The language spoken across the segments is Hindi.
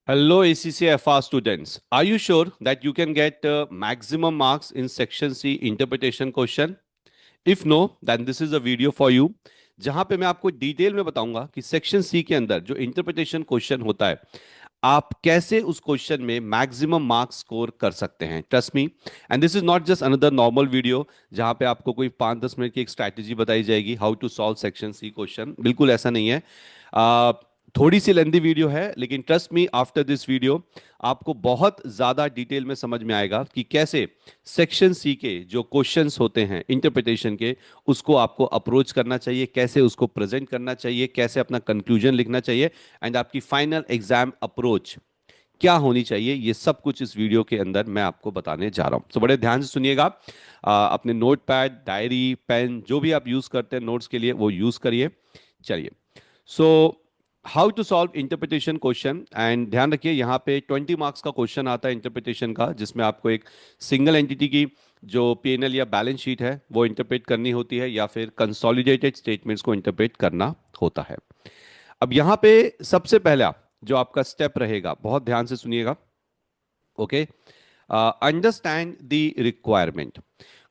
Hello ACCFR students. Are you sure that you can get maximum marks in section C interpretation question? If no, then this is a video for you. जहां पे मैं आपको डिटेल में बताऊंगा कि सेक्शन सी के अंदर जो इंटरप्रिटेशन क्वेश्चन होता है आप कैसे उस क्वेश्चन में मैक्सिमम मार्क्स स्कोर कर सकते हैं। Trust me, and this is not just another normal video जहां पे आपको कोई 5-10 मिनट की एक स्ट्रैटेजी बताई जाएगी how to solve section C question. बिल्कुल ऐसा नहीं है। थोड़ी सी लेंदी वीडियो है, लेकिन trust me after this video आपको बहुत ज्यादा डिटेल में समझ में आएगा कि कैसे सेक्शन सी के जो क्वेश्चंस होते हैं इंटरप्रिटेशन के उसको आपको अप्रोच करना चाहिए, कैसे उसको प्रेजेंट करना चाहिए, कैसे अपना कंक्लूजन लिखना चाहिए एंड आपकी फाइनल एग्जाम अप्रोच क्या होनी चाहिए। ये सब कुछ इस वीडियो के अंदर मैं आपको बताने जा रहा हूं। तो बड़े ध्यान से सुनिएगा। अपने नोट पैड, डायरी, पेन जो भी आप यूज करते हैं नोट्स के लिए वो यूज करिए। चलिए, so how to solve interpretation question, and ध्यान रखिए यहाँ पे 20 मार्क्स का क्वेश्चन आता है इंटरप्रिटेशन का, जिसमें आपको एक सिंगल एंटिटी की जो पीएनएल या बैलेंस शीट है वो इंटरप्रेट करनी होती है या फिर कंसोलिडेटेड स्टेटमेंट्स को इंटरप्रेट करना होता है। अब यहाँ पे सबसे पहला जो आपका स्टेप रहेगा, बहुत ध्यान से सुनिएगा। Okay, understand the requirement.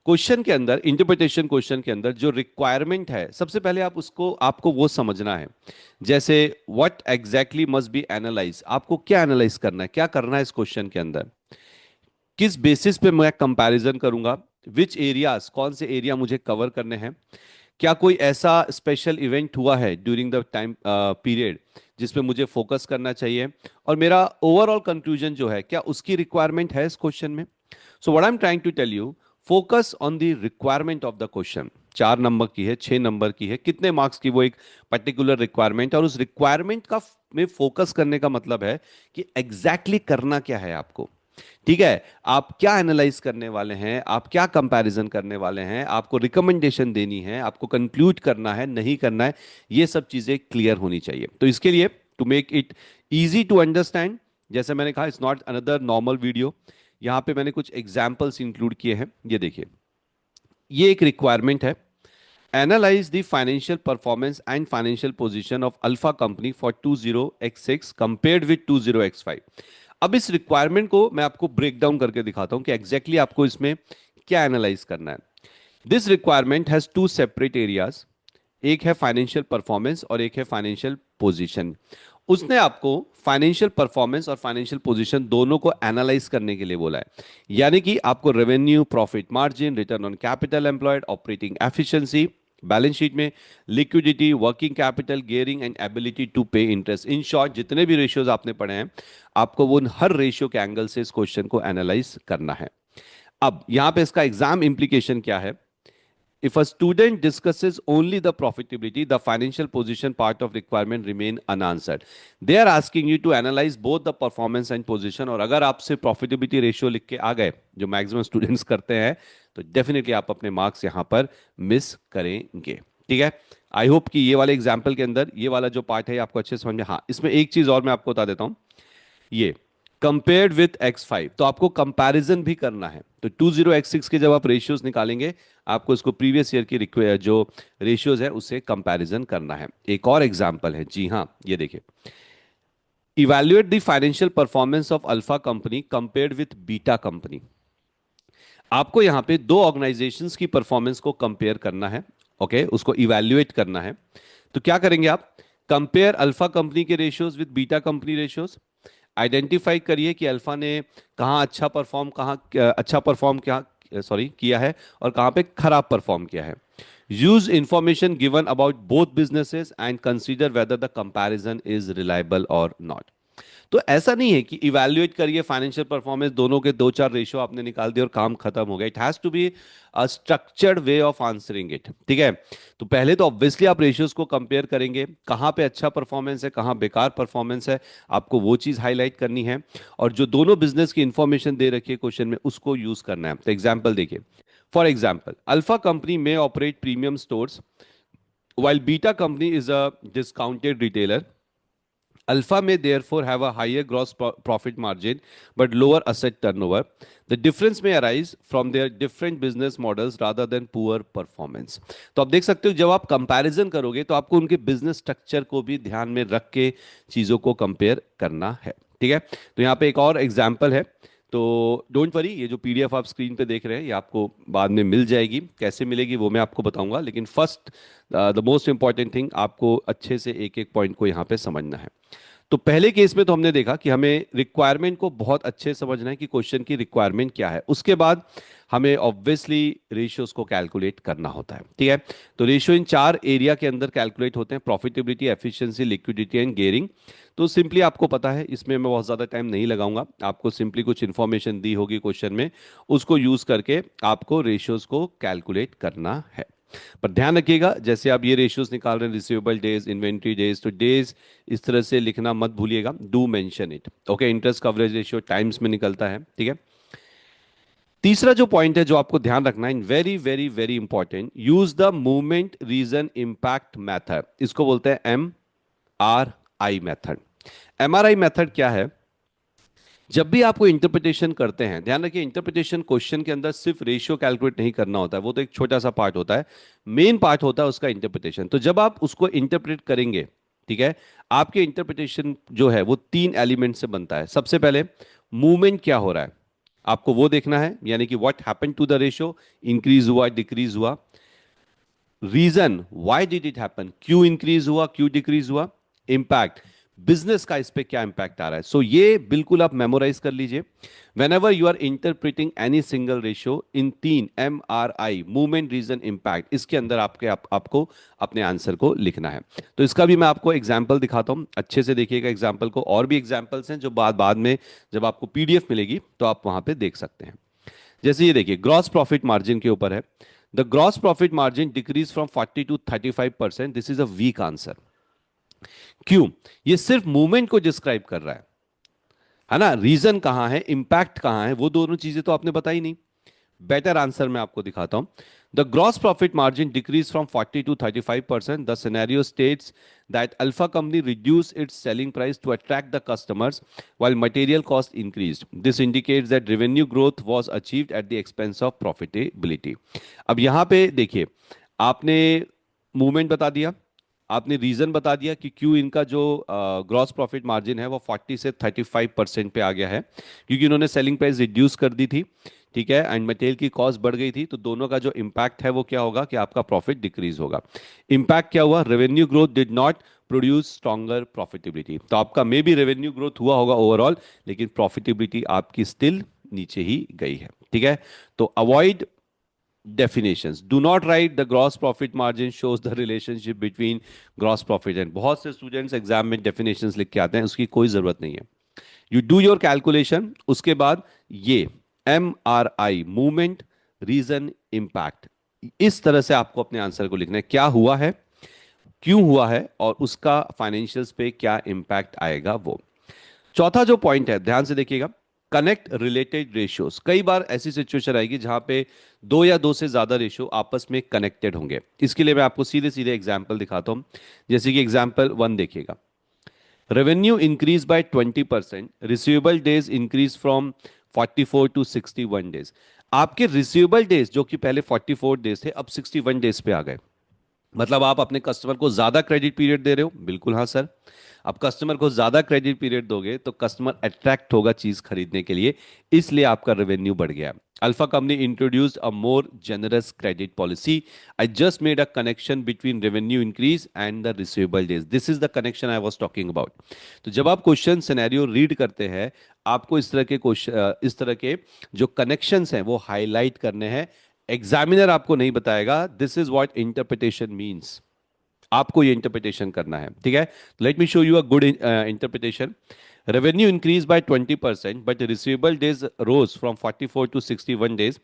Question के अंदर, इंटरप्रिटेशन क्वेश्चन के अंदर जो रिक्वायरमेंट है सबसे पहले आप उसको आपको वो समझना है। जैसे what exactly must be analyse, आपको क्या एनालाइज करना है, क्या करना है इस क्वेश्चन के अंदर, किस बेसिस पे मैं कंपैरिजन करूंगा, विच एरियाज, कौन से एरिया मुझे कवर करने हैं, क्या कोई ऐसा स्पेशल इवेंट हुआ है ड्यूरिंग द टाइम पीरियड जिसपे मुझे फोकस करना चाहिए, और मेरा ओवरऑल कंक्लूजन जो है क्या उसकी रिक्वायरमेंट है इस क्वेश्चन में। So what I am trying to tell you, focus on the requirement of the question. 4 number की है, 6 नंबर की है, कितने मार्क्स की वो एक पर्टिकुलर रिक्वायरमेंट, और उस रिक्वायरमेंट का में फोकस करने का मतलब है कि एग्जैक्टली exactly करना क्या है आपको। ठीक है, आप क्या एनालाइज करने वाले हैं, आप क्या कंपैरिजन करने वाले हैं, आपको रिकमेंडेशन देनी है, आपको कंक्लूड करना है, नहीं करना है, ये सब चीजें क्लियर होनी चाहिए। तो इसके लिए to make it easy to understand, जैसे मैंने कहा it's not another normal video, यहां पे मैंने कुछ एग्जाम्पल्स इंक्लूड किए हैं। ये देखिए, ये एक रिक्वायरमेंट है, analyse the financial performance and financial position of alpha company for 20x6 compared with 20x5। अब इस रिक्वायरमेंट को मैं आपको ब्रेक डाउन करके दिखाता हूं कि एग्जैक्टली आपको इसमें क्या एनालाइज करना है। This requirement has two separate areas, एक है फाइनेंशियल परफॉर्मेंस और एक है फाइनेंशियल पोजीशन। उसने आपको फाइनेंशियल परफॉर्मेंस और फाइनेंशियल पोजीशन दोनों को एनालाइज करने के लिए बोला है, यानी कि आपको revenue, profit margin, return on capital employed, operating efficiency, balance sheet में liquidity, working capital, gearing and ability to pay interest, in short जितने भी रेशियोज आपने पढ़े हैं आपको वो हर रेशियो के एंगल से इस क्वेश्चन को एनालाइज करना है। अब यहां पे इसका एग्जाम इंप्लीकेशन क्या है। If a student discusses only the profitability, the financial position part of requirement remain unanswered. They are asking you to analyze both the performance and position. और अगर आपसे profitability ratio लिख के आ गए, जो मैक्सिमम स्टूडेंट्स करते हैं, तो डेफिनेटली आप अपने मार्क्स यहां पर मिस करेंगे। ठीक है, आई होप कि ये वाले एग्जाम्पल के अंदर ये वाला जो पार्ट है आपको अच्छे से समझ में। हाँ, इसमें एक चीज और मैं आपको बता देता हूं, ये कंपेयर्ड विथ x5, तो आपको कंपैरिजन भी करना है। तो 20x6 के जब आप रेशियोज निकालेंगे आपको इसको प्रीवियस ईयर की जो रेशियोज है उससे कंपैरिजन करना है। एक और एग्जांपल है, जी हाँ, ये देखिए, evaluate the financial performance of alpha company compared with beta company. आपको यहां पे दो ऑर्गेनाइजेशंस की परफॉर्मेंस को कंपेयर करना है। ओके, उसको इवैल्यूएट करना है। तो क्या करेंगे आप, कंपेयर अल्फा कंपनी के ratios with beta company ratios. Identify करिए कि अल्फा ने कहाँ अच्छा परफॉर्म किया है और कहाँ पे खराब परफॉर्म किया है। Use information given about both businesses and consider whether the comparison is reliable और नॉट। तो ऐसा नहीं है कि इवैल्यूएट करिए फाइनेंशियल परफॉर्मेंस, दोनों के 2-4 रेशियो आपने निकाल दिए और काम खत्म हो गया। It has to be a structured way of answering it. ठीक है, तो पहले तो ऑब्वियसली आप रेशियोज को कंपेयर करेंगे, कहां पे अच्छा परफॉर्मेंस है, कहां बेकार परफॉर्मेंस है, आपको वो चीज हाईलाइट करनी है, और जो दोनों बिजनेस की इंफॉर्मेशन दे रखी है क्वेश्चन में उसको यूज करना है। तो एग्जाम्पल देखिए, फॉर एग्जाम्पल अल्फा कंपनी में operate premium stores while beta company is a discounted retailer. Alpha may therefore have a higher gross profit margin but lower asset turnover. The difference may arise from their different business models rather than poor performance. तो आप देख सकते हो जब आप कंपैरिजन करोगे तो आपको उनके बिजनेस स्ट्रक्चर को भी ध्यान में रख के चीजों को कंपेयर करना है। ठीक है। तो यहाँ पे एक और एग्जाम्पल है, तो डोंट वरी, ये जो पीडीएफ आप स्क्रीन पे देख रहे हैं ये आपको बाद में मिल जाएगी। कैसे मिलेगी वो मैं आपको बताऊंगा, लेकिन first the most important thing, आपको अच्छे से एक एक पॉइंट को यहाँ पे समझना है। तो पहले केस में तो हमने देखा कि हमें रिक्वायरमेंट को बहुत अच्छे से समझना है कि क्वेश्चन की रिक्वायरमेंट क्या है। उसके बाद हमें ऑब्वियसली रेशियोज को कैलकुलेट करना होता है, ठीक है। तो रेशियो इन 4 एरिया के अंदर कैलकुलेट होते हैं: profitability, efficiency, liquidity and gearing. तो सिंपली आपको पता है, इसमें मैं बहुत ज़्यादा टाइम नहीं लगाऊंगा। आपको सिंपली कुछ इन्फॉर्मेशन दी होगी क्वेश्चन में, उसको यूज करके आपको रेशियोज को कैलकुलेट करना है। पर ध्यान रखिएगा, जैसे आप ये रेशियोज निकाल रहे हैं, रिसीवेबल डेज, इन्वेंट्री डेज, तो डेज इस तरह से लिखना मत भूलिएगा, do mention it, okay. Interest coverage ratio times में निकलता है, ठीक है। तीसरा जो पॉइंट है जो आपको ध्यान रखना है, very very very important, use the movement reason impact method. इसको बोलते हैं MRI मेथड। MRI मेथड क्या है? जब भी आपको इंटरप्रिटेशन करते हैं, ध्यान रखिए, इंटरप्रिटेशन क्वेश्चन के अंदर सिर्फ रेशियो कैलकुलेट नहीं करना होता है, वो तो एक छोटा सा पार्ट होता है। मेन पार्ट होता है उसका इंटरप्रिटेशन। तो जब आप उसको इंटरप्रेट करेंगे, ठीक है, आपके इंटरप्रिटेशन जो है वो 3 एलिमेंट से बनता है। सबसे पहले मूवमेंट क्या हो रहा है, आपको वो देखना है, यानी कि what happened to the ratio, increase हुआ, डिक्रीज हुआ। Reason, why did it happen, क्यों इंक्रीज हुआ, क्यों डिक्रीज हुआ। इम्पैक्ट, बिजनेस का इस पे क्या इंपैक्ट आ रहा है। सो ये बिल्कुल आप मेमोराइज कर लीजिए। Whenever you are interpreting any single ratio, in 3 MRI, movement, reason, impact, इसके अंदर आपको अपने आंसर को लिखना है। तो इसका भी मैं आपको एग्जाम्पल दिखाता हूं, अच्छे से देखिएगा एग्जाम्पल को। और भी एग्जाम्पल्स हैं जो बाद बाद में जब आपको पीडीएफ मिलेगी तो आप वहां पे देख सकते हैं। जैसे ये देखिए, ग्रॉस प्रॉफिट मार्जिन के ऊपर है। The gross profit margin decrease from 40 to 35%। This is a weak answer. क्यों? ये सिर्फ मूवमेंट को डिस्क्राइब कर रहा है ना। रीजन कहां है, इंपैक्ट कहां है, वो दोनों चीजें तो आपने बताई नहीं। बेटर आंसर मैं आपको दिखाता हूं। The gross profit margin decrease from 40 to 35%. The scenario states that Alpha company reduced its selling price to attract the customers while material cost increased. This indicates that revenue growth was achieved at the expense of profitability. अब यहां पे देखिए, आपने मूवमेंट बता दिया, आपने रीजन बता दिया कि क्यों इनका जो ग्रॉस प्रॉफिट मार्जिन है वो 40 से 35% पे आ गया है, क्योंकि इन्होंने सेलिंग प्राइस रिड्यूस कर दी थी, ठीक है, एंड मटेरियल की कॉस्ट बढ़ गई थी। तो दोनों का जो इम्पैक्ट है वो क्या होगा कि आपका प्रॉफिट डिक्रीज होगा। इम्पैक्ट क्या हुआ? Revenue growth did not produce stronger profitability. तो आपका मे बी रेवेन्यू ग्रोथ हुआ होगा ओवरऑल, लेकिन प्रॉफिटेबिलिटी आपकी स्टिल नीचे ही गई है, ठीक है। तो avoid definitions, do not write the gross profit margin shows the relationship between gross profit and, बहुत से स्टूडेंट्स एग्जाम में definitions लिख के आते हैं, उसकी कोई जरूरत नहीं है। You do your calculation, उसके बाद ये MRI, मूवमेंट, रीजन, इम्पैक्ट, इस तरह से आपको अपने आंसर को लिखना है। क्या हुआ है, क्यों हुआ है, और उसका फाइनेंशियल्स पे क्या इंपैक्ट आएगा वो। चौथा जो पॉइंट है, ध्यान से देखिएगा, कनेक्ट रिलेटेड रेशियोज। कई बार ऐसी सिचुएशन आएगी जहां पे दो या दो से ज्यादा रेशियो आपस में कनेक्टेड होंगे। इसके लिए मैं आपको सीधे सीधे एग्जांपल दिखाता हूं। जैसे कि एग्जांपल 1 देखिएगा, revenue increase by 20%, receivable days increase from 44 to 61 days. आपके रिसीवेबल डेज जो कि पहले 44 डेज थे, अब 61 डेज पे आ गए। मतलब आप अपने कस्टमर को ज्यादा क्रेडिट पीरियड दे रहे हो। बिल्कुल हाँ सर, आप कस्टमर को ज्यादा क्रेडिट पीरियड दोगे तो कस्टमर अट्रैक्ट होगा चीज खरीदने के लिए, इसलिए आपका रेवेन्यू बढ़ गया। Alpha company introduced a more generous credit policy. I just made a connection between revenue increase and the receivable days. This is the connection I was talking about. तो जब आप क्वेश्चन सिनेरियो रीड करते हैं, आपको इस तरह के क्वेश्चन, इस तरह के जो कनेक्शंस हैं वो हाईलाइट करने हैं। एग्जामिनर आपको नहीं बताएगा this is what interpretation means, आपको ये इंटरप्रिटेशन करना है, ठीक है। Let me show you a good interpretation. Revenue increase by 20%, but receivable days rose from 44 to 61 days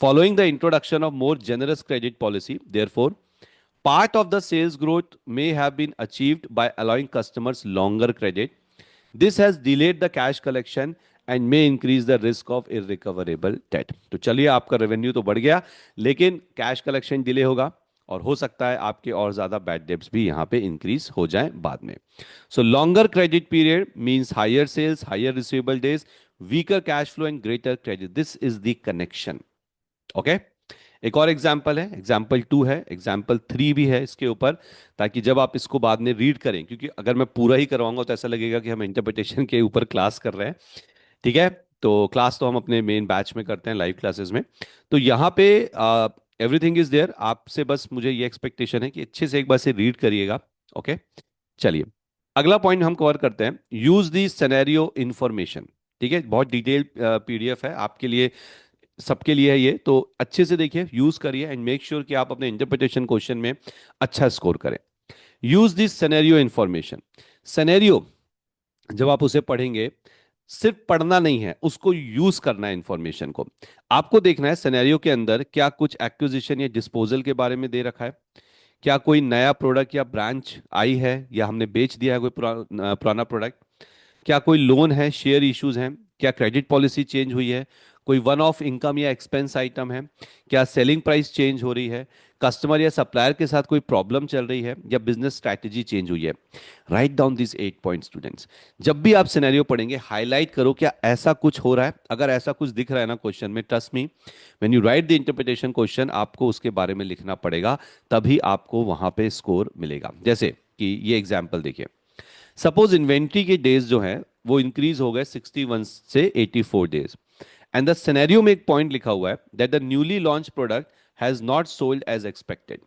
following the introduction of more generous credit policy. Therefore, part of the sales growth may have been achieved by allowing customers longer credit. This has delayed the cash collection and may increase the risk of irrecoverable debt. तो चलिए, आपका रेवेन्यू तो बढ़ गया, लेकिन कैश कलेक्शन डिले होगा, और हो सकता है आपके और ज्यादा बैड डेब्ट्स भी यहां पे इंक्रीज हो जाएं बाद में। So longer credit period means higher sales, higher receivable days, weaker cash flow and greater credit. This is the connection, okay. एक और एग्जाम्पल है, एग्जाम्पल 2 है, एग्जाम्पल 3 भी है इसके ऊपर, ताकि जब आप इसको बाद में रीड करें, क्योंकि अगर मैं पूरा ही करवाऊंगा तो ऐसा लगेगा कि हम इंटरप्रिटेशन के ऊपर क्लास कर रहे हैं। ठीक है, तो क्लास तो हम अपने मेन बैच में करते हैं, लाइव क्लासेस में। तो यहाँ पे एवरीथिंग इज देयर, आपसे बस मुझे ये एक्सपेक्टेशन है कि अच्छे से एक बार से रीड करिएगा। ओके, चलिए अगला पॉइंट हम कवर करते हैं, यूज दी सिनेरियो इंफॉर्मेशन। ठीक है, बहुत डिटेल पीडीएफ है आपके लिए, सबके लिए है ये, तो अच्छे से देखिए, यूज करिए एंड मेक श्योर कि आप अपने इंटरप्रिटेशन क्वेश्चन में अच्छा स्कोर करें। Use this scenario information. Scenario जब आप उसे पढ़ेंगे, सिर्फ पढ़ना नहीं है, उसको यूज करना है इंफॉर्मेशन को। आपको देखना है सिनेरियो के अंदर क्या कुछ एक्विजिशन या डिस्पोजल के बारे में दे रखा है, क्या कोई नया प्रोडक्ट या ब्रांच आई है या हमने बेच दिया है कोई पुराना प्रोडक्ट, क्या कोई लोन है, शेयर इश्यूज हैं, क्या क्रेडिट पॉलिसी चेंज हुई है, कोई वन ऑफ इनकम या एक्सपेंस आइटम है, क्या सेलिंग प्राइस चेंज हो रही है, कस्टमर या सप्लायर के साथ कोई प्रॉब्लम चल रही है, या बिजनेस स्ट्रैटेजी चेंज हुई है। Write down this 8 point students. जब भी आप सिनेरियो पढ़ेंगे हाईलाइट करो क्या ऐसा कुछ हो रहा है। अगर ऐसा कुछ दिख रहा है ना क्वेश्चन में, trust me, when you right the interpretation question आपको उसके बारे में लिखना पड़ेगा, तभी आपको वहां पे स्कोर मिलेगा। जैसे कि ये एग्जाम्पल देखिए, सपोज इन्वेंट्री के डेज जो है वो इंक्रीज हो गए 61 से 84 डेज, एंड द सिनेरियो में एक पॉइंट लिखा हुआ है that the newly launch product has not sold as expected.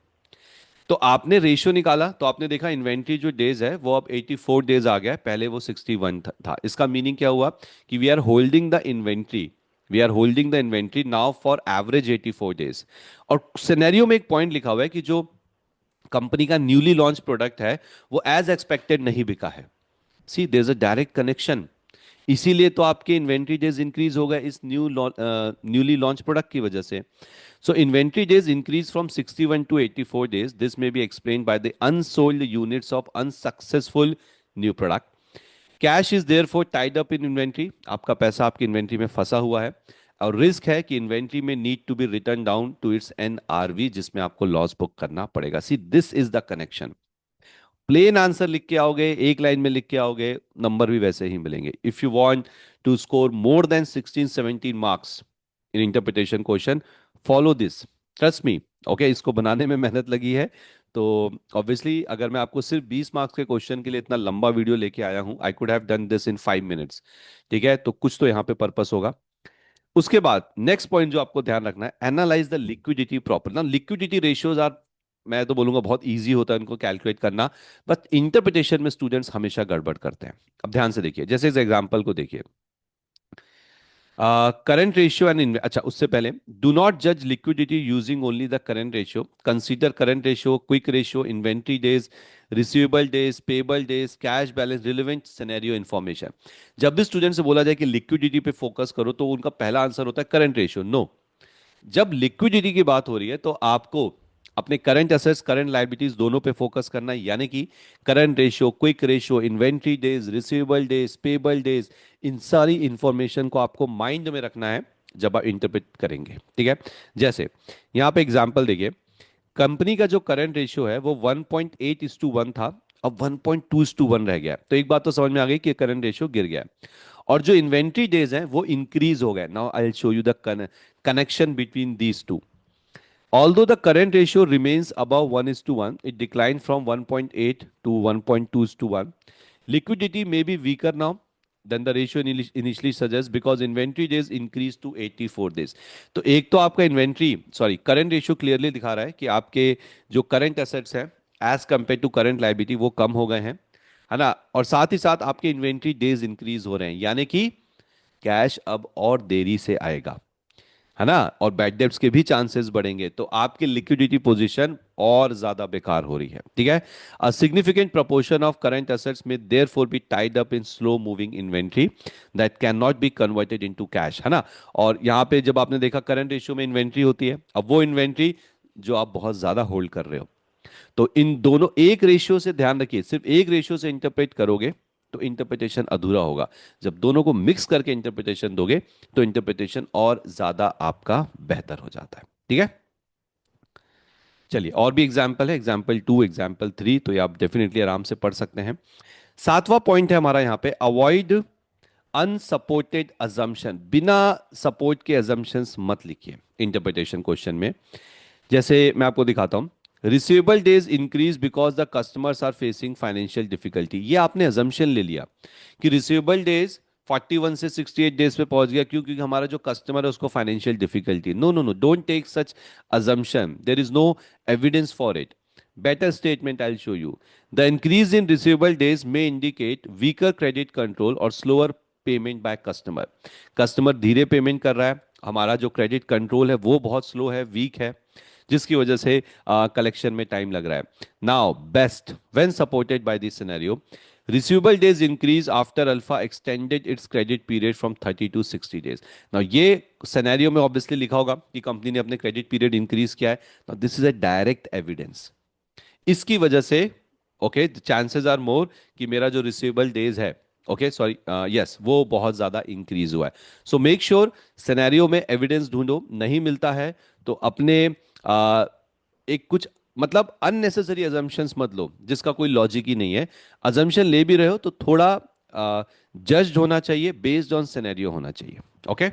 तो आपने रेशियो निकाला तो आपने देखा इन्वेंट्री जो डेज है वो अब 84 डेज आ गया है, पहले वो 61 था। इसका मीनिंग क्या हुआ कि we are holding the inventory, we are holding the inventory now for average 84 days. और सिनेरियो में एक पॉइंट लिखा हुआ है कि जो कंपनी का न्यूली लॉन्च प्रोडक्ट है वो एज एक्सपेक्टेड नहीं बिका है। See there is a direct connection, इसीलिए तो आपके इन्वेंट्री डेज इंक्रीज हो गए इस न्यूली लॉन्च प्रोडक्ट की वजह से। So inventory days increase from 61 to 84 days. This may be explained by the unsold units of unsuccessful new product. Cash is therefore tied up in inventory. आपका पैसा आपकी इन्वेंट्री में फंसा हुआ है, और रिस्क है कि इन्वेंट्री में need to be written down to its NRV, जिसमें आपको लॉस बुक करना पड़ेगा। See this is the connection. Plain answer लिख के आओगे, एक लाइन में लिख के आओगे, नंबर भी वैसे ही मिलेंगे। If you want to score more than 16-17 marks in interpretation question, follow this, trust me. Okay, इसको बनाने में मेहनत लगी है, तो ऑब्वियसली अगर मैं आपको सिर्फ 20 मार्क्स के क्वेश्चन के लिए इतना लंबा वीडियो लेके आया हूं, I could have done this in 5 minutes. ठीक है, तो कुछ तो यहाँ पे पर्पस होगा। उसके बाद नेक्स्ट पॉइंट जो आपको ध्यान रखना है, एनालाइज द लिक्विडिटी प्रॉपर। ना लिक्विडिटी रेशियोज आर, मैं तो बोलूंगा बहुत इजी होता है उनको कैलकुलेट करना, बट इंटरप्रिटेशन में स्टूडेंट्स हमेशा गड़बड़ करते हैं। अब ध्यान से देखिए, जैसे इस एग्जांपल को देखिए, करंट रेशियो एंड, अच्छा उससे पहले, डू नॉट जज liquidity using only the current ratio, consider current ratio, quick ratio, inventory days, receivable days, payable days, cash balance, relevant scenario information. जब भी स्टूडेंट से बोला जाए कि लिक्विडिटी पे फोकस करो, तो उनका पहला आंसर होता है करंट रेशियो। नो, जब लिक्विडिटी की बात हो रही है तो आपको अपने करंट असेट्स, करंट लायबिलिटीज दोनों पे फोकस करना है, यानी कि current ratio, quick ratio, inventory days, receivable days, payable days, इन सारी इंफॉर्मेशन को आपको माइंड में रखना है जब आप इंटरप्रेट करेंगे। ठीक है, जैसे यहां पे एग्जांपल देखिए, कंपनी का जो करंट रेशियो है वो 1.8:1 था, अब 1.2:1 रह गया। तो एक बात तो समझ में आ गई कि करंट रेशियो गिर गया। और जो इन्वेंट्री डेज हैं वो इंक्रीज हो गए। Now I will show you the connection between these two. Although the current ratio remains above 1:1, it declined from 1.8 to 1.2:1. Liquidity may be weaker now than the ratio initially suggests because inventory days increased to 84 days. तो एक तो आपका करंट रेशियो क्लियरली दिखा रहा है कि आपके जो करंट एसेट्स हैं as compare to current liability वो कम हो गए हैं, है ना। और साथ ही साथ आपके इन्वेंट्री डेज इंक्रीज हो रहे हैं, यानी कि कैश अब और देरी से आएगा, है ना, और बैड डेब्ट्स के भी चांसेस बढ़ेंगे, तो आपकी लिक्विडिटी पोजीशन और ज्यादा बेकार हो रही है। ठीक है, a significant proportion of current assets में therefore be tied up in slow moving inventory that can not be converted into cash, है ना। और यहाँ पे जब आपने देखा करंट रेशियो में इन्वेंट्री होती है, अब वो इन्वेंट्री जो आप बहुत ज्यादा होल्ड कर रहे हो, तो इन दोनों एक रेशियो से, ध्यान रखिए, सिर्फ एक रेशियो से इंटरप्रेट करोगे तो इंटरप्रिटेशन अधूरा होगा। जब दोनों को मिक्स करके इंटरप्रिटेशन दोगे तो इंटरप्रिटेशन और ज्यादा आपका बेहतर हो जाता है। ठीक है, चलिए और भी एग्जाम्पल है, एग्जाम्पल 2, एग्जाम्पल 3, तो ये आप डेफिनेटली आराम से पढ़ सकते हैं। सातवां पॉइंट है हमारा यहाँ पे, अवॉइड अनसपोर्टेड अजम्पशन। बिना सपोर्ट के अजम्पशंस मत लिखिए। इंटरप्रिटेशन क्वेश्चन में। जैसे मैं आपको दिखाता हूँ, receivable days increase because the customers are facing financial difficulty. ये आपने अजम्पशन ले लिया कि रिसीवेबल डेज 41 से 68 डेज पे पहुंच गया, क्योंकि हमारा जो कस्टमर है उसको financial difficulty. No no no, don't take such assumption, there is no evidence for it. Better statement, I'll show you. The increase in receivable days may indicate weaker credit control or slower payment by customer. Customer धीरे पेमेंट कर रहा है, हमारा जो क्रेडिट कंट्रोल है वो बहुत स्लो है, वीक है, जिसकी वजह से कलेक्शन में टाइम लग रहा है। Now best when supported by this scenario, receivable days increase after alpha extended its credit period from 30 to 60 days. Now ये सिनेरियो में ऑब्वियसली लिखा होगा कि कंपनी ने अपने क्रेडिट पीरियड इंक्रीज किया है। Now this is a direct evidence. इसकी वजह से ओके, चांसेस आर मोर कि मेरा जो रिसीवेबल डेज है, ओके सॉरी, यस, वो बहुत ज्यादा इंक्रीज हुआ है। सो मेक श्योर सिनेरियो में एविडेंस ढूंढो, नहीं मिलता है तो अपने एक कुछ मतलब अननेसेसरी अजम्पशंस मत लो जिसका कोई लॉजिक ही नहीं है। अजम्पशन ले भी रहे हो तो थोड़ा जज्ड होना चाहिए, बेस्ड ऑन सिनेरियो होना चाहिए। ओके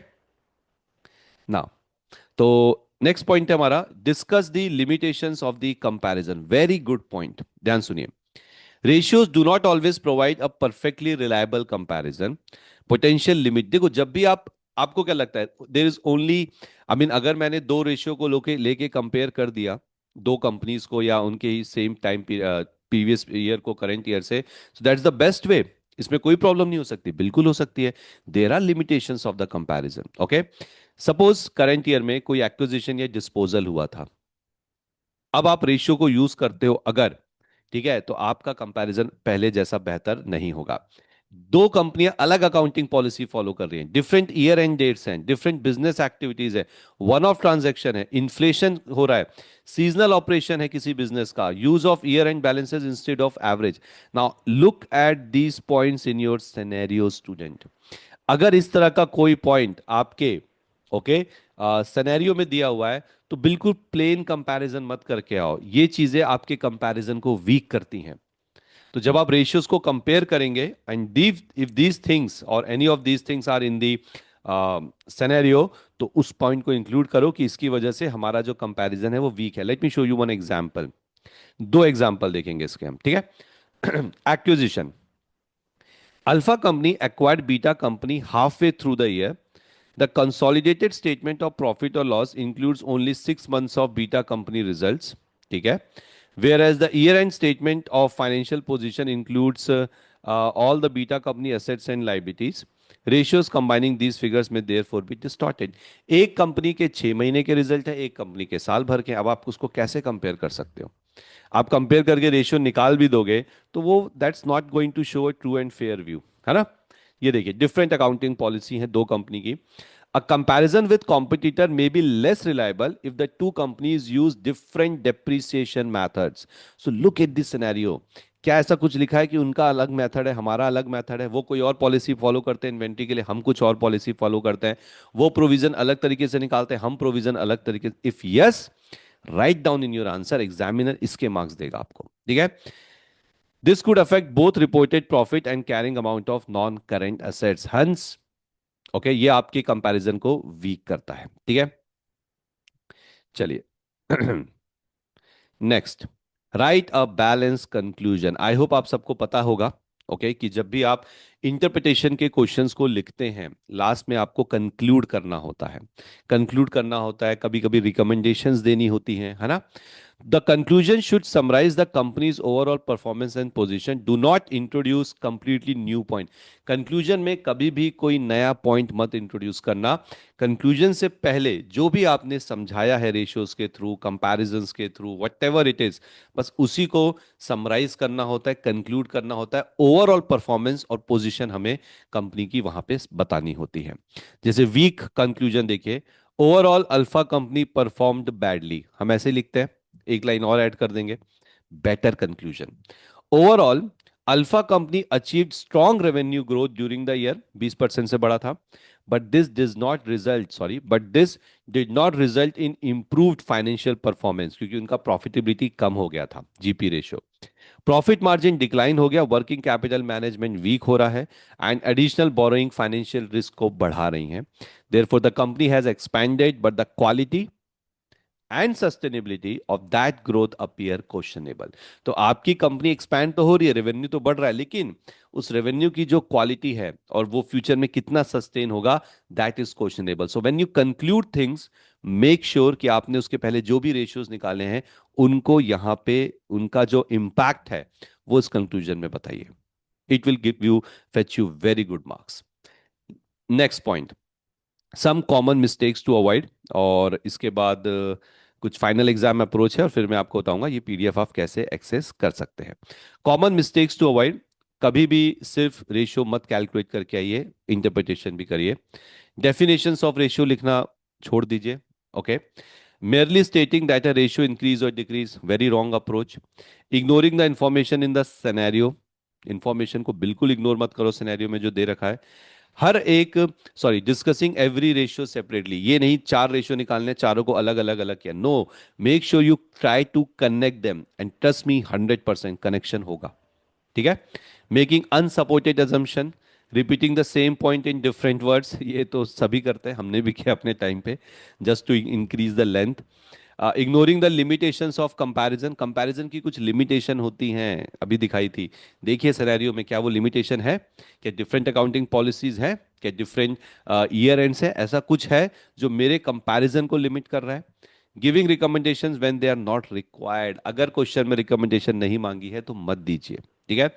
ना, तो नेक्स्ट पॉइंट है हमारा, discuss the limitations of the comparison. Very good point, ध्यान सुनिए। Ratios do not always provide a perfectly reliable comparison. Potential limit, देखो जब भी आप, आपको क्या लगता है there is only, I mean अगर मैंने दो रेशियो को लेके कंपेयर कर दिया, दो कंपनीज को या उनके ही सेम टाइम प्रीवियस ईयर को करंट ईयर से, so that's the best way, इसमें कोई प्रॉब्लम नहीं हो सकती, बिल्कुल हो सकती है। There are limitations of the comparison. Okay, suppose current year में कोई एक्विजिशन या डिस्पोजल हुआ था, अब आप रेशियो को यूज करते हो अगर, ठीक है, तो आपका कंपैरिजन पहले जैसा बेहतर नहीं होगा। दो कंपनियां अलग अकाउंटिंग पॉलिसी फॉलो कर रही हैं, डिफरेंट ईयर एंड डेट्स हैं, डिफरेंट बिजनेस एक्टिविटीज है, वन ऑफ ट्रांजैक्शन है, इन्फ्लेशन हो रहा है, सीजनल ऑपरेशन है किसी बिजनेस का, use of year and balances instead of average. Now look at these points in your scenario student. अगर इस तरह का कोई पॉइंट आपके ओके सिनेरियो में दिया हुआ है तो बिल्कुल प्लेन कंपैरिजन मत करके आओ, ये चीजें आपके कंपैरिजन को वीक करती हैं। तो जब आप रेशियोज को कंपेयर करेंगे एंड इफ दीज थिंग्स और any of these things are in the scenario, तो उस पॉइंट को इंक्लूड करो कि इसकी वजह से हमारा जो कंपैरिजन है वो वीक है। Let me show you one example. दो एग्जांपल देखेंगे इसके हम, ठीक है। Acquisition, alpha company acquired beta company halfway through the year. The consolidated statement of profit or loss includes only 6 months of beta company results. ठीक है, whereas the year-end statement of financial position includes all the beta company assets and liabilities. Ratios combining these figures may therefore be distorted. एक कंपनी के 6 महीने के रिजल्ट है, एक कंपनी के साल भर के, अब आप उसको कैसे कंपेयर कर सकते हो? आप कंपेयर करके रेशियो निकाल भी दोगे तो वो that's not going to show a true and fair view, है ना। ये देखिए, डिफरेंट अकाउंटिंग पॉलिसी है दो कंपनी की। A comparison with competitor may be less reliable if the two companies use different depreciation methods. So look at this scenario. क्या ऐसा कुछ लिखा है कि उनका अलग मेथड है, हमारा अलग मेथड है, वो कोई और पॉलिसी फॉलो करते हैं इन्वेंट्री के लिए, हम कुछ और पॉलिसी फॉलो करते हैं, वो प्रोविजन अलग तरीके से निकालते हैं, हम प्रोविजन अलग तरीके से। If yes, write down in your answer, examiner इसके मार्क्स देगा आपको, ठीक है। This could affect both reported profit and carrying amount of non current assets, हंस ओके, ये आपके कंपैरिजन को वीक करता है, ठीक है। चलिए, next, right a balance conclusion. I hope आप सबको पता होगा ओके कि जब भी आप इंटरप्रिटेशन के क्वेश्चंस को लिखते हैं, लास्ट में आपको कंक्लूड करना होता है, कंक्लूड करना होता है, कभी कभी रिकमेंडेशंस देनी होती हैं, है ना। The conclusion should summarise the company's overall performance and position, do not introduce completely new point. Conclusion में कभी भी कोई नया पॉइंट मत इंट्रोड्यूस करना। कंक्लूजन से पहले जो भी आपने समझाया है रेशियोज के थ्रू, कंपैरिजंस के थ्रू, व्हाटएवर इट इज, बस उसी को समराइज करना होता है, कंक्लूड करना होता है। ओवरऑल परफॉर्मेंस और पोजीशन हमें कंपनी की वहां पे बतानी होती है। जैसे वीक कंक्लूजन देखिए, overall alpha company performed badly, हम ऐसे लिखते हैं, एक लाइन और ऐड कर देंगे, better conclusion. Overall alpha company achieved strong revenue growth during the year, 20% से बढ़ा था, but this did not result in improved financial performance, क्योंकि उनका प्रॉफिटेबिलिटी कम हो गया था, GP ratio. Profit margin decline हो गया, वर्किंग कैपिटल मैनेजमेंट वीक हो रहा है, and additional borrowing financial risk को बढ़ा रही है। Therefore the company has expanded but the quality and sustainability of that growth appear questionable. तो आपकी कंपनी एक्सपैंड तो हो रही है, रेवेन्यू तो बढ़ रहा है, लेकिन उस रेवेन्यू की जो क्वालिटी है और वो फ्यूचर में कितना सस्टेन होगा, that is questionable. So when you conclude things, make sure कि आपने उसके पहले जो भी रेशियोज निकाले हैं उनको यहां पे उनका जो इम्पैक्ट है वो इस कंक्लूजन में बताइए। It will give you fetch you very good marks. Next point, some common mistakes to avoid, और इसके बाद कुछ फाइनल एग्जाम अप्रोच है और फिर मैं आपको बताऊंगा ये पीडीएफ आप कैसे एक्सेस कर सकते हैं। कॉमन मिस्टेक्स टू अवॉइड, कभी भी सिर्फ रेशियो मत कैलकुलेट करके आइए, इंटरप्रिटेशन भी करिए। डेफिनेशंस ऑफ रेशियो लिखना छोड़ दीजिए। Okay, merely stating that a ratio increase or decrease, very wrong approach. Ignoring the information in the scenario, information को बिल्कुल इग्नोर मत करो सिनेरियो में जो दे रखा है। हर एक, sorry, discussing every ratio separately, ये नहीं चार रेशियो निकालने चारों को अलग अलग अलग किया, no, make sure you try to connect them and trust me 100% connection होगा। ठीक है, making unsupported assumption, repeating the same point in different words, ये तो सभी करते हैं, हमने भी किया अपने टाइम पे, just to increase the length. Ignoring the limitations of comparison, comparison की कुछ लिमिटेशन होती हैं, अभी दिखाई थी, देखिए सिनेरियो में क्या वो लिमिटेशन है, क्या डिफरेंट अकाउंटिंग पॉलिसीज है, क्या डिफरेंट ईयर एंड्स है, ऐसा कुछ है जो मेरे कंपैरिजन को लिमिट कर रहा है। Giving recommendations when they are not required, अगर क्वेश्चन में रिकमेंडेशन नहीं मांगी है तो मत दीजिए। ठीक है,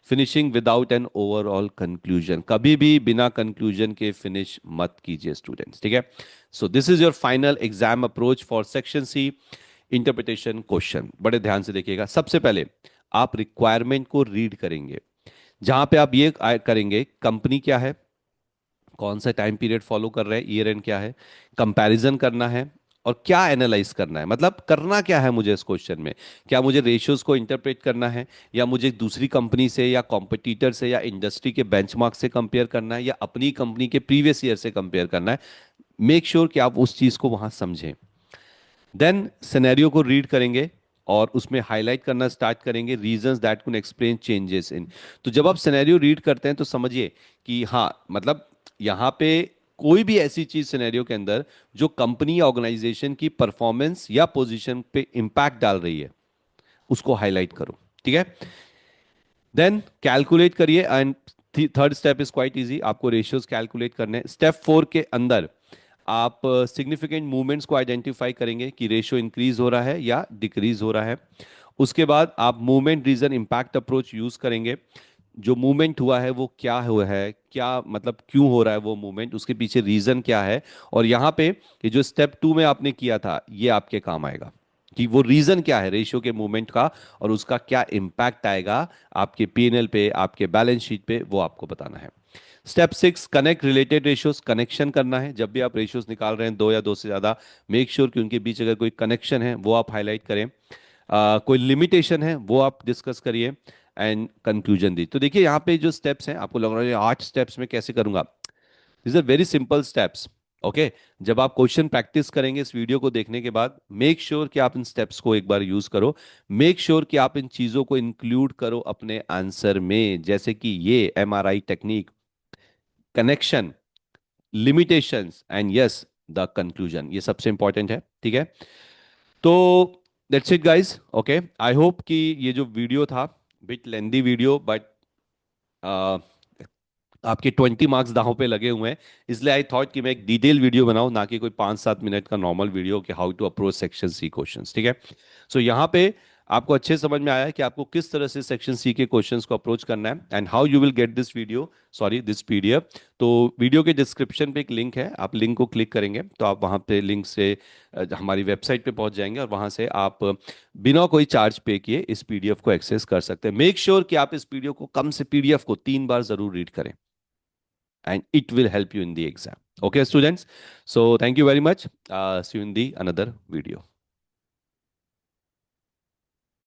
finishing without an overall conclusion, कभी भी बिना कंक्लूजन के फिनिश मत कीजिए स्टूडेंट्स। ठीक है, so this is your final exam approach for section C interpretation question. बड़े ध्यान से देखिएगा, सबसे पहले आप रिक्वायरमेंट को रीड करेंगे, जहां पे आप ये करेंगे कंपनी क्या है, कौन सा टाइम पीरियड फॉलो कर रहे हैं, ईयर एंड क्या है, कंपैरिजन करना है, और क्या एनालाइज करना है, मतलब करना क्या है मुझे इस क्वेश्चन में, क्या मुझे रेशियोज को इंटरप्रेट करना है, या मुझे दूसरी कंपनी से या कॉम्पिटिटर से या इंडस्ट्री के बेंचमार्क से कंपेयर करना है, या अपनी कंपनी के प्रीवियस ईयर से कंपेयर करना है। मेक श्योर कि आप उस चीज को वहां समझें। देन सिनेरियो को रीड करेंगे और उसमें हाईलाइट करना स्टार्ट करेंगे, reasons that can explain changes in. तो जब आप सिनेरियो रीड करते हैं तो समझिए कि हाँ, मतलब यहाँ पे कोई भी ऐसी चीज सिनेरियो के अंदर जो कंपनी या ऑर्गेनाइजेशन की परफॉर्मेंस या पोजीशन पे इंपैक्ट डाल रही है, उसको हाईलाइट करो। ठीक है, देन कैलकुलेट करिए, and third step is quite easy, आपको रेशियोज कैलकुलेट करने। स्टेप 4 के अंदर आप सिग्निफिकेंट मूवमेंट्स को आइडेंटिफाई करेंगे कि रेशियो इंक्रीज हो रहा है या डिक्रीज हो रहा है। उसके बाद आप movement reason impact approach use करेंगे, जो मूवमेंट हुआ है वो क्या हुआ है, क्या मतलब क्यों हो रहा है वो मूवमेंट, उसके पीछे रीजन क्या है, और यहाँ पे ये जो स्टेप 2 में आपने किया था ये आपके काम आएगा कि वो रीजन क्या है रेशियो के मूवमेंट का, और उसका क्या इम्पैक्ट आएगा आपके पीएनएल पे, आपके बैलेंस शीट पे, वो आपको बताना है। Step 6, connect related ratios, connection करना है, जब भी आप रेशियोज निकाल रहे हैं दो या दो से ज्यादा, मेक श्योर कि उनके बीच अगर कोई कनेक्शन है वो आप हाईलाइट करें, कोई लिमिटेशन है वो आप डिस्कस करिए, एंड कंक्लूजन दी। तो देखिए यहाँ पे जो स्टेप्स हैं, आपको लग रहा है 8 स्टेप्स में कैसे करूंगा, this are very simple steps. Okay, जब आप क्वेश्चन प्रैक्टिस करेंगे इस वीडियो को देखने के बाद, मेक श्योर कि आप इन स्टेप्स को एक बार यूज करो, मेक श्योर कि आप इन चीजों को इंक्लूड करो अपने आंसर में, जैसे कि ये MRI technique, connection, limitations, and yes the conclusion, ये सबसे इंपॉर्टेंट है। ठीक है, तो that's it guys. Okay, I hope कि ये जो वीडियो था, बिट लेंदी वीडियो, बट आपके 20 मार्क्स दांव पे लगे हुए हैं, इसलिए आई थॉट कि मैं एक डिटेल वीडियो बनाऊं, ना कि कोई 5-7 मिनट का नॉर्मल वीडियो कि how to approach section C questions. ठीक है, सो यहाँ पे आपको अच्छे समझ में आया है कि आपको किस तरह से सेक्शन सी के क्वेश्चंस को अप्रोच करना है, and how you will get this video, sorry this PDF. तो वीडियो के डिस्क्रिप्शन पे एक लिंक है, आप लिंक को क्लिक करेंगे तो आप वहाँ पे लिंक से हमारी वेबसाइट पे पहुंच जाएंगे, और वहाँ से आप बिना कोई चार्ज पे किए इस पीडीएफ को एक्सेस कर सकते हैं। मेक श्योर कि आप इस पीडीएफ को कम से पीडीएफ को 3 बार जरूर रीड करें, and it will help you in the exam. Okay, students. So thank you very much. See you in the another video.